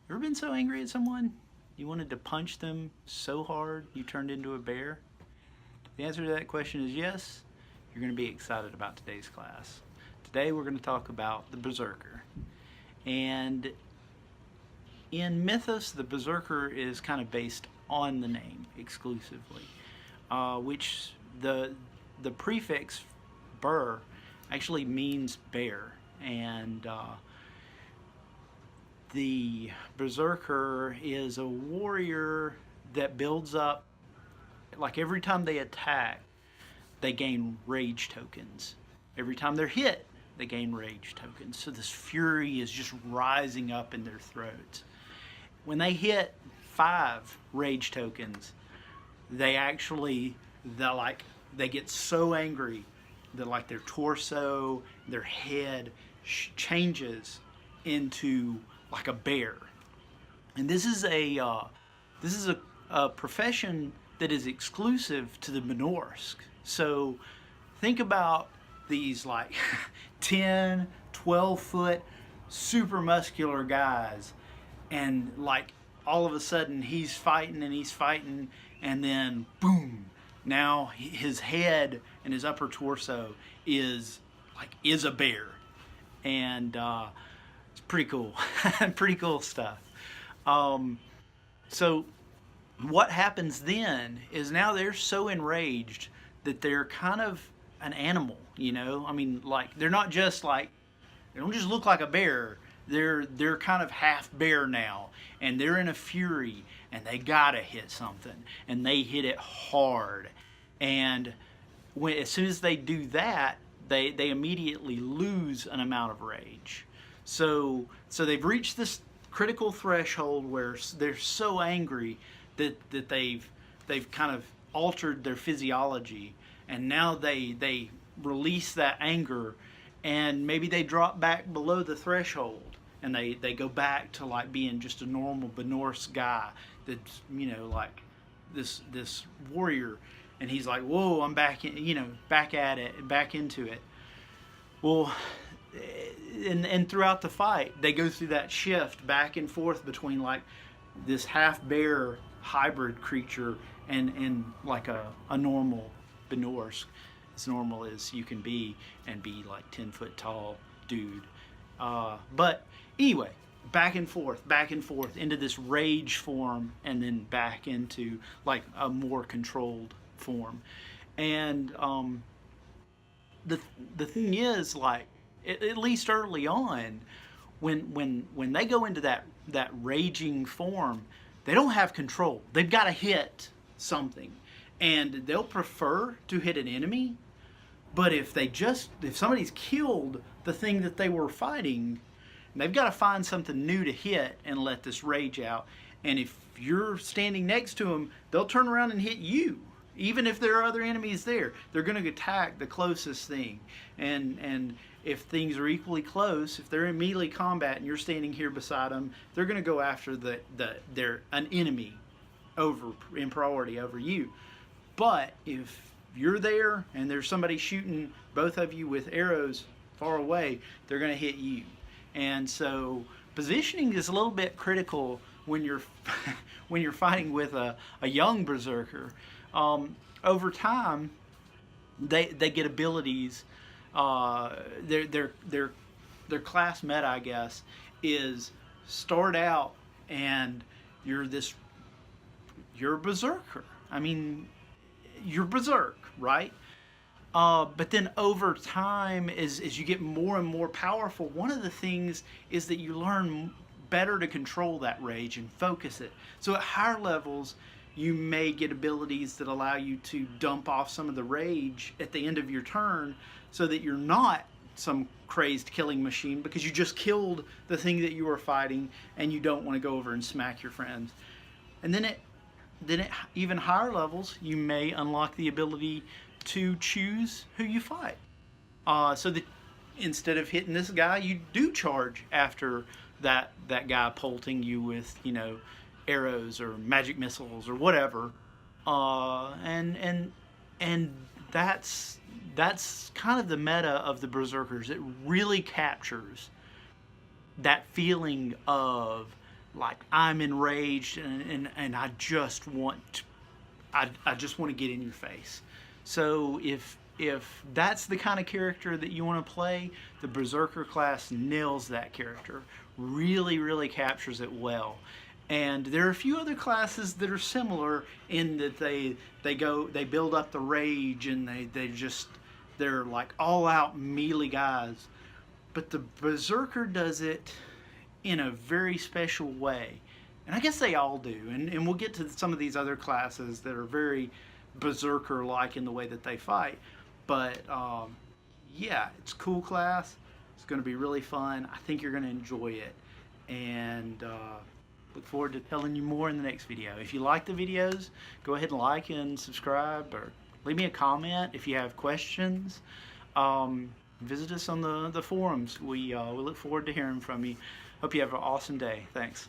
Ever been so angry at someone you wanted to punch them so hard you turned into a bear? If the answer to that question is yes, you're going to be excited about today's class. Today we're going to talk about the Berserker. And in Mythos, the Berserker is kind of based on the name exclusively, which the prefix Ber actually means bear, and the Berserker is a warrior that builds up, like every time they attack, they gain rage tokens. Every time they're hit, they gain rage tokens. So this fury is just rising up in their throats. When they hit 5 rage tokens, they actually, they get so angry that like their torso, their head changes into like a bear. And this is a profession that is exclusive to the Menorsk. So think about these like 10, 12 foot super muscular guys, and like all of a sudden he's fighting, and then boom, now his head and his upper torso is a bear. And it's pretty cool. Pretty cool stuff. So what happens then is now they're so enraged that they're kind of an animal, you know? I mean, like, they're not just like, they don't just look like a bear. They're kind of half bear now, and they're in a fury, and they gotta hit something, and they hit it hard. And as soon as they do that, they immediately lose an amount of rage. So they've reached this critical threshold where they're so angry that they've kind of altered their physiology, and now they release that anger, and maybe they drop back below the threshold, and they go back to like being just a normal Benorse guy that's, you know, like this warrior, and he's like, whoa, I'm back in, you know, back at it, back into it. Well, and throughout the fight, they go through that shift back and forth between like this half bear hybrid creature and like a normal Benorsk, as normal as you can be, and be like 10-foot tall dude. But anyway, back and forth into this rage form, and then back into like a more controlled form. And the thing is, like, at least early on, when they go into that raging form, they don't have control. They've got to hit something, and they'll prefer to hit an enemy. But if somebody's killed the thing that they were fighting, they've got to find something new to hit and let this rage out. And if you're standing next to them, they'll turn around and hit you. Even if there are other enemies there, they're going to attack the closest thing. And if things are equally close, if they're in melee combat and you're standing here beside them, they're going to go after an enemy in priority over you. But if you're there and there's somebody shooting both of you with arrows far away, they're going to hit you. And so positioning is a little bit critical when you're when you're fighting with a young berserker. Over time, they get abilities. Their class meta, I guess, is start out and you're a berserker. I mean, you're berserk, right? But then over time, as you get more and more powerful, one of the things is that you learn better to control that rage and focus it. So at higher levels, you may get abilities that allow you to dump off some of the rage at the end of your turn, so that you're not some crazed killing machine, because you just killed the thing that you were fighting and you don't want to go over and smack your friends. And then at even higher levels, you may unlock the ability to choose who you fight. So that instead of hitting this guy, you do charge after that guy pelting you with, you know, arrows or magic missiles or whatever. And that's kind of the meta of the Berserkers. It really captures that feeling of like I'm enraged and I just want I just want to get in your face. So if that's the kind of character that you want to play, the Berserker class nails that character. Really captures it well. And there are a few other classes that are similar in that they build up the rage and they're like all out melee guys. But the Berserker does it in a very special way. And I guess they all do. And we'll get to some of these other classes that are very Berserker like in the way that they fight. But yeah, it's a cool class. It's going to be really fun. I think you're going to enjoy it. And look forward to telling you more in the next video. If you like the videos, go ahead and like and subscribe, or leave me a comment if you have questions. Visit us on the forums. We look forward to hearing from you. Hope you have an awesome day. Thanks.